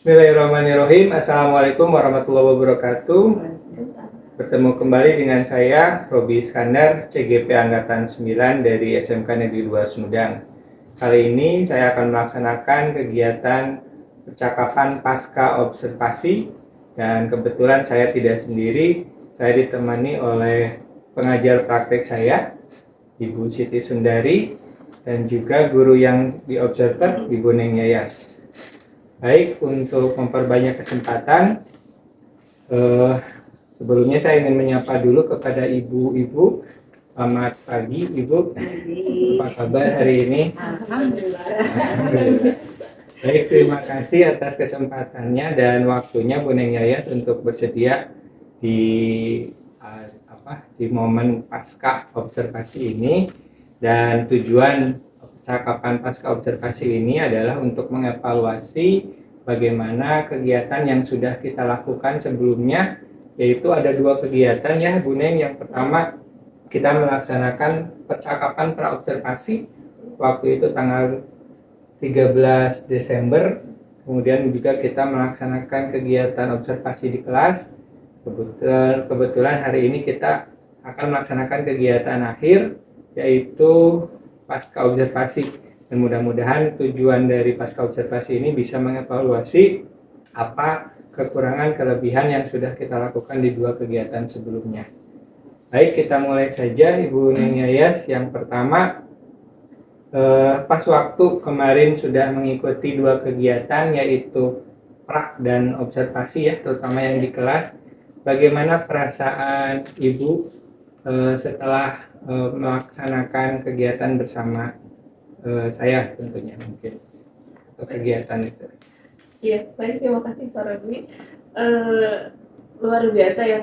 Bismillahirrahmanirrahim. Assalamualaikum warahmatullahi wabarakatuh. Bertemu kembali dengan saya, Robi Iskandar, CGP Angkatan 9 dari SMK Negeri 2 Sumedang. Kali ini saya akan melaksanakan kegiatan percakapan pasca observasi, dan kebetulan saya tidak sendiri, saya ditemani oleh pengajar praktek saya, Ibu Siti Sundari, dan juga guru yang diobserver, Ibu Neng Yayas. Baik, untuk memperbanyak kesempatan, sebelumnya saya ingin menyapa dulu kepada ibu-ibu. Selamat pagi, Ibu. Apa kabar hari ini? Alhamdulillah. Baik, terima kasih atas kesempatannya dan waktunya Bu Neng Yayas untuk bersedia di di momen pasca observasi ini. Dan tujuan percakapan pasca observasi ini adalah untuk mengevaluasi bagaimana kegiatan yang sudah kita lakukan sebelumnya, yaitu ada 2 kegiatan ya Bu Neng. Yang pertama, kita melaksanakan percakapan praobservasi waktu itu tanggal 13 Desember. Kemudian juga kita melaksanakan kegiatan observasi di kelas. Kebetulan hari ini kita akan melaksanakan kegiatan akhir, yaitu pasca observasi. Dan mudah-mudahan tujuan dari pasca observasi ini bisa mengevaluasi apa kekurangan kelebihan yang sudah kita lakukan di 2 kegiatan sebelumnya. Baik, kita mulai saja Ibu Neng Yayas. Yang pertama, pas waktu kemarin sudah mengikuti 2 kegiatan, yaitu prak dan observasi ya, terutama yang di kelas. Bagaimana perasaan Ibu setelah melaksanakan kegiatan bersama saya tentunya mungkin, atau kegiatan itu? Iya, baik, terima kasih Pak Robi. Luar biasa ya,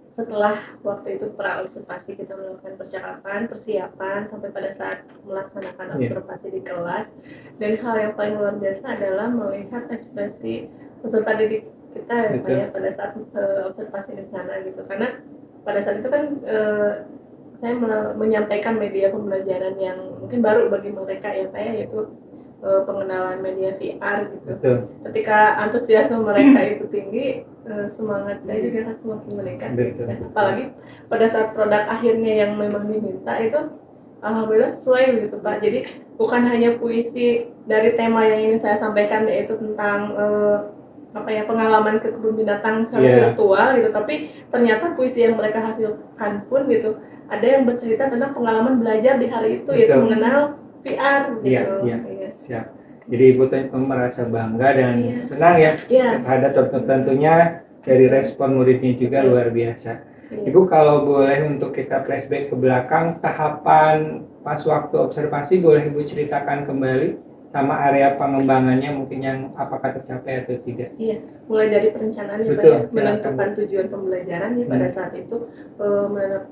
setelah waktu itu pra-observasi kita melakukan percakapan, persiapan sampai pada saat melaksanakan observasi di kelas. Dan hal yang paling luar biasa adalah melihat ekspresi peserta didik kita ya pada saat observasi di sana gitu. Karena pada saat itu kan saya menyampaikan media pembelajaran yang mungkin baru bagi mereka ya Pak ya, yaitu pengenalan media VR gitu. Betul. Ketika antusiasme mereka itu tinggi, semangat saya juga akan semakin meningkat. Gitu. Apalagi pada saat produk akhirnya yang memang diminta itu alhamdulillah sesuai gitu Pak. Jadi bukan hanya puisi dari tema yang ingin saya sampaikan, yaitu tentang pengalaman ke kebun binatang secara virtual gitu, tapi ternyata puisi yang mereka hasilkan pun gitu ada yang bercerita tentang pengalaman belajar di hari itu. Betul. Yaitu mengenal VR gitu. Iya. Siap. Jadi Ibu merasa bangga dan senang ya terhadap tentunya dari respon muridnya juga luar biasa. Ibu, kalau boleh untuk kita flashback ke belakang, tahapan pas waktu observasi boleh Ibu ceritakan kembali, sama area pengembangannya mungkin yang apakah tercapai atau tidak? Iya, mulai dari perencanaan ya Pak ya, menentukan tujuan pembelajaran ya pada saat itu,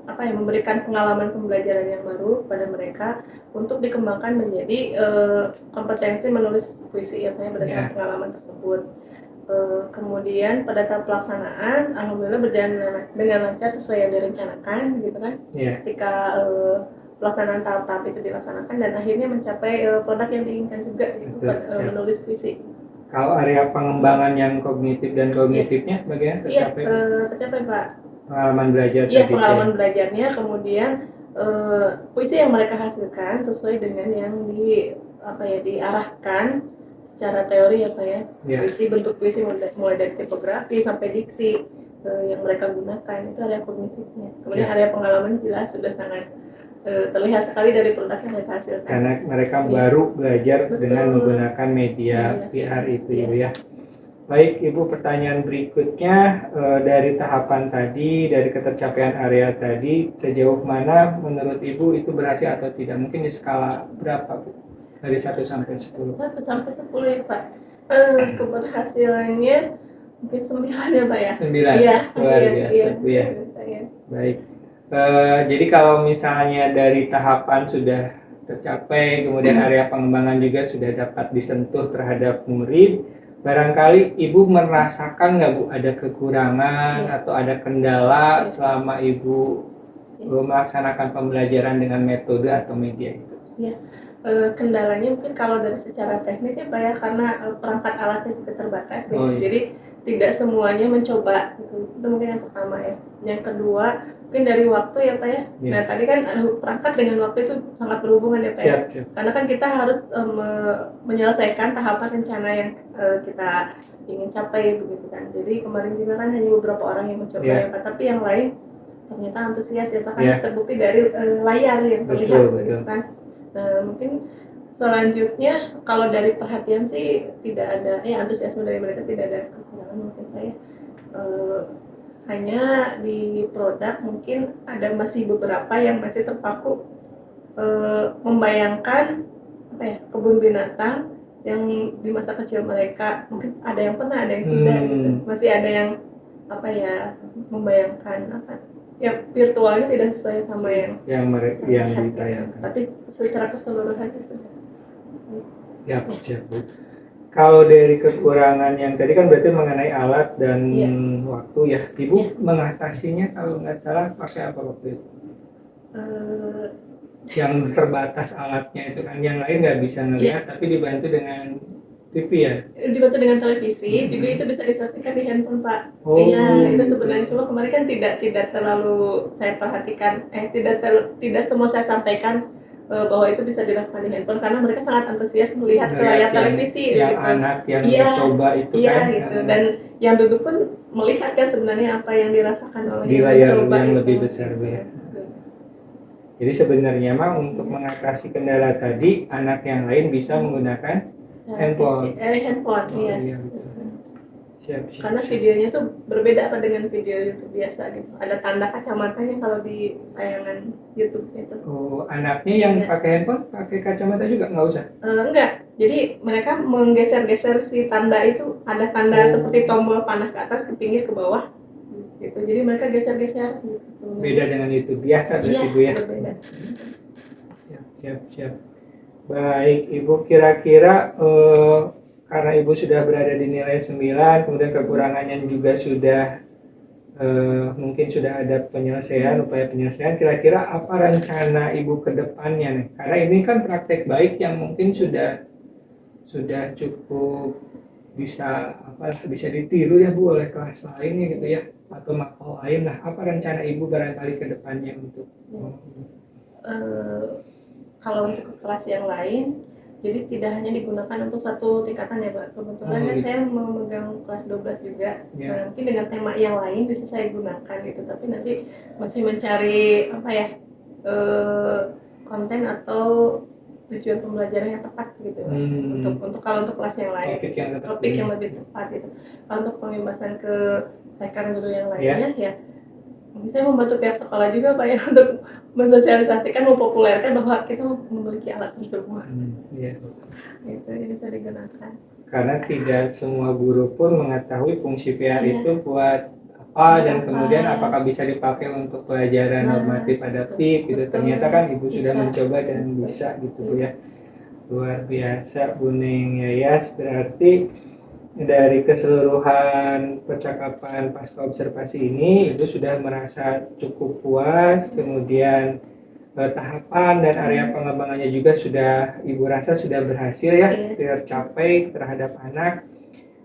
memberikan pengalaman pembelajaran yang baru pada mereka untuk dikembangkan menjadi kompetensi menulis puisi ya Pak ya, berdasarkan pengalaman tersebut. Kemudian pada tahap pelaksanaan alhamdulillah berjalan dengan lancar sesuai yang direncanakan gitu kan. Ketika pelaksanaan tahap-tahap itu dilaksanakan dan akhirnya mencapai produk yang diinginkan juga gitu, menulis puisi. Kalau area pengembangan yang kognitif dan kognitifnya bagaimana tercapai? Iya, tercapai Pak. Pengalaman belajar tadi. Iya, pengalaman belajarnya, kemudian puisi yang mereka hasilkan sesuai dengan yang diarahkan secara teori ya Pak ya. Puisi, bentuk puisi mulai dari tipografi sampai diksi yang mereka gunakan itu area kognitifnya. Kemudian area pengalaman jelas sudah sangat terlihat sekali dari produk yang mereka hasilkan. Karena mereka baru belajar dengan menggunakan media VR itu ya. Baik Ibu, pertanyaan berikutnya, dari tahapan tadi, dari ketercapaian area tadi, sejauh mana menurut Ibu itu berhasil atau tidak? Mungkin di skala berapa Bu? Dari 1 sampai 10? 1 sampai 10 ya Pak. Keberhasilannya mungkin 9 ya Pak ya? 9? Iya, luar biasa Bu ya. Baik. Jadi kalau misalnya dari tahapan sudah tercapai, kemudian area pengembangan juga sudah dapat disentuh terhadap murid, barangkali Ibu merasakan nggak Bu ada kekurangan atau ada kendala selama Ibu melaksanakan pembelajaran dengan metode atau media itu? Iya, Kendalanya mungkin kalau dari secara teknis ya Pak ya, karena perangkat alatnya juga terbatas ya. Oh, iya. Jadi tidak semuanya mencoba gitu. Itu mungkin yang pertama ya. Yang kedua mungkin dari waktu ya Pak ya. Iya. Nah tadi kan perangkat dengan waktu itu sangat berhubungan ya Pak ya. Siap. Karena kan kita harus menyelesaikan tahapan rencana yang kita ingin capai begitu kan. Jadi kemarin juga kan hanya beberapa orang yang mencoba Iya. ya Pak, tapi yang lain ternyata antusias ya Pak, Iya. kan terbukti dari layar yang terlihat Betul. gitu kan. Mungkin selanjutnya kalau dari perhatian sih tidak ada ya, antusiasme dari mereka tidak ada kekurangan mungkin saya. Hanya di produk mungkin ada masih beberapa yang masih terpaku membayangkan apa ya, kebun binatang yang di masa kecil mereka. Mungkin ada yang pernah, ada yang tidak gitu. Masih ada yang apa ya, membayangkan apa ya, virtualnya tidak sesuai sama yang ditayangkan. Tapi secara keseluruhan sih sudah. Siap Bu. Kalau dari kekurangan yang tadi kan berarti mengenai alat dan waktu ya, Ibu mengatasinya kalau nggak salah pakai apa waktu itu? Yang terbatas alatnya itu kan, yang lain nggak bisa ngelihat, tapi dibantu dengan TV ya? Dibantu dengan televisi, juga itu bisa disaksikan di handphone Pak. Iya, itu sebenarnya cuma kemarin kan tidak terlalu saya perhatikan, tidak semua saya sampaikan bahwa itu bisa dilakukan di handphone karena mereka sangat antusias melihat ke layar televisi yang gitu. Anak yang mencoba itu kan gitu. Dan yang duduk pun melihat kan sebenarnya apa yang dirasakan oleh di yang layar mencoba yang itu. lebih besar ya. Jadi sebenarnya mah untuk mengatasi kendala tadi, anak yang lain bisa menggunakan handphone. Handphone iya. Siap. Karena videonya tuh berbeda apa dengan video YouTube biasa gitu. Ada tanda kacamatanya kalau di tayangan YouTube itu. Oh, anaknya yang pakai handphone pakai kacamata juga nggak usah? Enggak. Jadi mereka menggeser-geser si tanda itu, ada tanda seperti tombol panah ke atas, ke pinggir, ke bawah gitu. Jadi mereka geser-geser gitu. Beda dengan itu biasa berarti Ibu ya? Berbeda. Siap. Baik, Ibu kira-kira karena Ibu sudah berada di nilai 9, kemudian kekurangannya juga sudah mungkin sudah ada upaya penyelesaian, kira-kira apa rencana Ibu ke depannya nih? Karena ini kan praktek baik yang mungkin sudah cukup bisa ditiru ya Bu oleh kelas lainnya gitu ya, atau makro lain lah. Apa rencana Ibu barangkali ke depannya untuk kalau untuk kelas yang lain, jadi tidak hanya digunakan untuk satu tingkatan ya Pak. Kebetulan saya memegang kelas 12 juga. Nah, mungkin dengan tema yang lain bisa saya gunakan gitu, tapi nanti masih mencari apa ya, konten atau tujuan pembelajaran yang tepat gitu. Untuk kalau untuk kelas yang lain, topik yang lebih tepat gitu. Kalau untuk pengembasan ke rekan guru yang lainnya ya saya membantu pihak sekolah juga Pak ya, untuk mensosialisasikan, mempopulerkan bahwa kita memiliki alat tersebut. Itu yang bisa digunakan. Karena tidak semua guru pun mengetahui fungsi PR itu buat apa dan kemudian apakah bisa dipakai untuk pelajaran normatif adaptif gitu. Ternyata kan Ibu sudah mencoba dan bisa gitu Bu ya. Luar biasa Bu Ning Yayas. Berarti dari keseluruhan percakapan pasca observasi ini, Ibu sudah merasa cukup puas, kemudian tahapan dan area pengembangannya juga sudah Ibu rasa sudah berhasil ya, tercapai terhadap anak.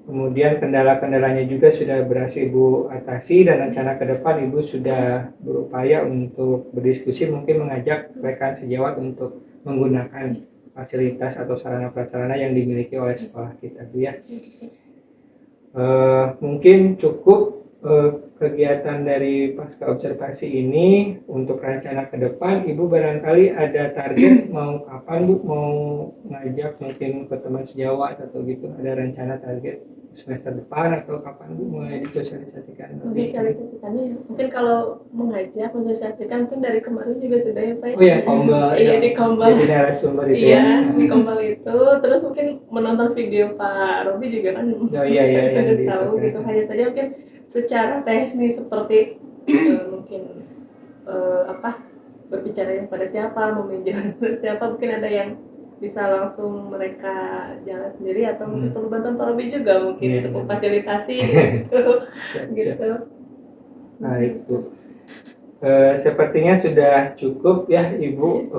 Kemudian kendala-kendalanya juga sudah berhasil Ibu atasi, dan rencana ke depan Ibu sudah berupaya untuk berdiskusi, mungkin mengajak rekan sejawat untuk menggunakan fasilitas atau sarana-prasarana yang dimiliki oleh sekolah kita Bu ya. Mungkin cukup kegiatan dari pasca observasi ini. Untuk rencana ke depan, Ibu barangkali ada target mau kapan Bu mau ngajak mungkin ke teman sejawat atau gitu, ada rencana target semester depan atau kapan Bu mulai disosialisasikan? Sosialisasikannya mungkin kalau mengajak mensosialisasikan mungkin dari kemarin juga sudah ya Pak. Oh ya, Kombal. Iya, di Kombal. Jadi narasumber itu. Iya, di Kombal itu. Terus mungkin menonton video Pak Robi juga kan. Oh iya yang tahu gitu. Hanya saja mungkin secara teknis seperti mungkin berbicara pada siapa, meminjam siapa, mungkin ada yang bisa langsung mereka jalan sendiri atau mungkin perlu bantuan Pak Robi juga mungkin untuk memfasilitasi gitu. Gitu. Nah itu Sepertinya sudah cukup ya Ibu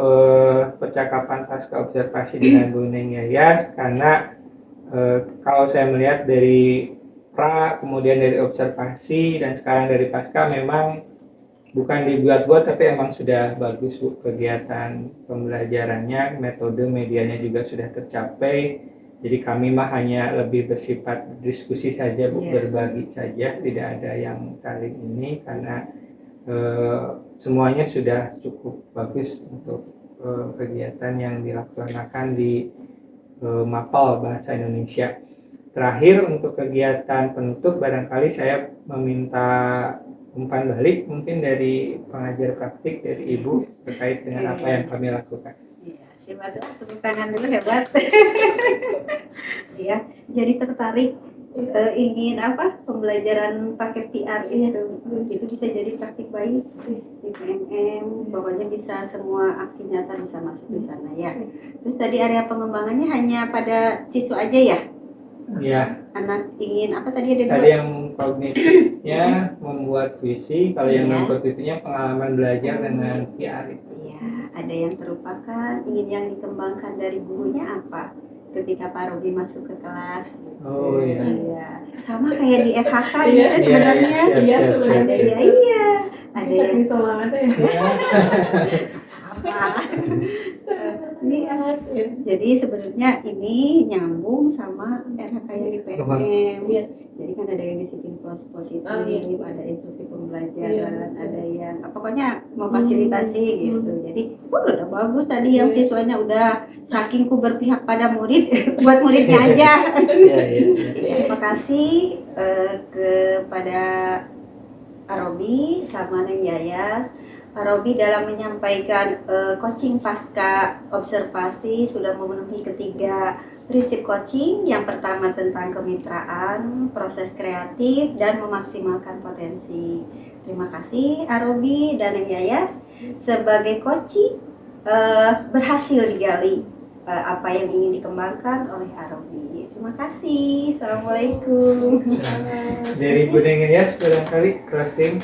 percakapan pasca observasi dengan Bu Neng Yayas, karena kalau saya melihat dari kemudian dari observasi dan sekarang dari pasca, memang bukan dibuat-buat tapi emang sudah bagus Bu kegiatan pembelajarannya, metode medianya juga sudah tercapai. Jadi kami mah hanya lebih bersifat diskusi saja Bu, berbagi saja, tidak ada yang saling ini, karena semuanya sudah cukup bagus untuk kegiatan yang dilaksanakan di Mapel Bahasa Indonesia. Terakhir, untuk kegiatan penutup barangkali saya meminta umpan balik mungkin dari pengajar praktik dari Ibu terkait dengan apa yang kami lakukan. Iya, simak tepuk tangan dulu, hebat. Iya, jadi tertarik ingin apa pembelajaran pakai PR itu bisa jadi praktik baik di PMM, pokoknya bisa semua aksi nyata bisa masuk di sana ya. Terus tadi area pengembangannya hanya pada siswa aja ya? Ya. Anak ingin apa tadi ada Tadi yang kognitifnya membuat puisi, kalau yang non kognitifnya pengalaman belajar dengan PR itu. Iya, ada yang terlupakan, ingin yang dikembangkan dari gurunya apa? Ketika Pak Robi masuk ke kelas. Oh iya. Iya. Sama kayak di FHK Iya, gitu sebenarnya. Iya, Ada ya, iya. Ada yang bisa banget ya. ini jadi sebenarnya ini nyambung sama RHK yang di PMM. Jadi kan ada yang disiplin positif, ada instruksi pembelajaran, ada yang pokoknya memfasilitasi gitu. Jadi udah bagus tadi yang siswanya udah saking ku berpihak pada murid buat muridnya aja. Terima kasih kepada Arobi sama Neng Yayas. Pak Robi dalam menyampaikan coaching pasca observasi sudah memenuhi ketiga prinsip coaching. Yang pertama tentang kemitraan, proses kreatif, dan memaksimalkan potensi. Terima kasih Arobi dan Neng Yayas. Sebagai coaching berhasil digali apa yang ingin dikembangkan oleh Arobi. Terima kasih. Assalamualaikum. Dari Bu Neng Yayas barangkali closing.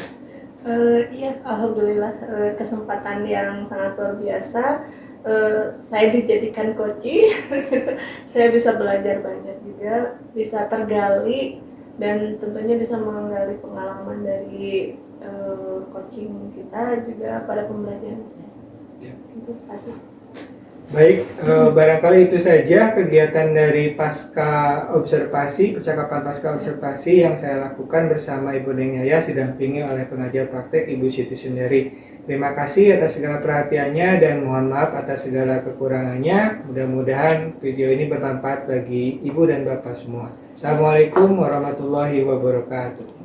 Iya, alhamdulillah kesempatan yang sangat luar biasa. Saya dijadikan coaching, saya bisa belajar banyak juga, bisa tergali dan tentunya bisa menggali pengalaman dari coaching kita juga pada pembelajaran. Terima kasih. Baik, barangkali itu saja kegiatan dari pasca observasi, percakapan pasca observasi yang saya lakukan bersama Ibu Neng Yayas didampingi oleh pengajar praktek Ibu Siti Sundari. Terima kasih atas segala perhatiannya dan mohon maaf atas segala kekurangannya. Mudah-mudahan video ini bermanfaat bagi Ibu dan Bapak semua. Assalamualaikum warahmatullahi wabarakatuh.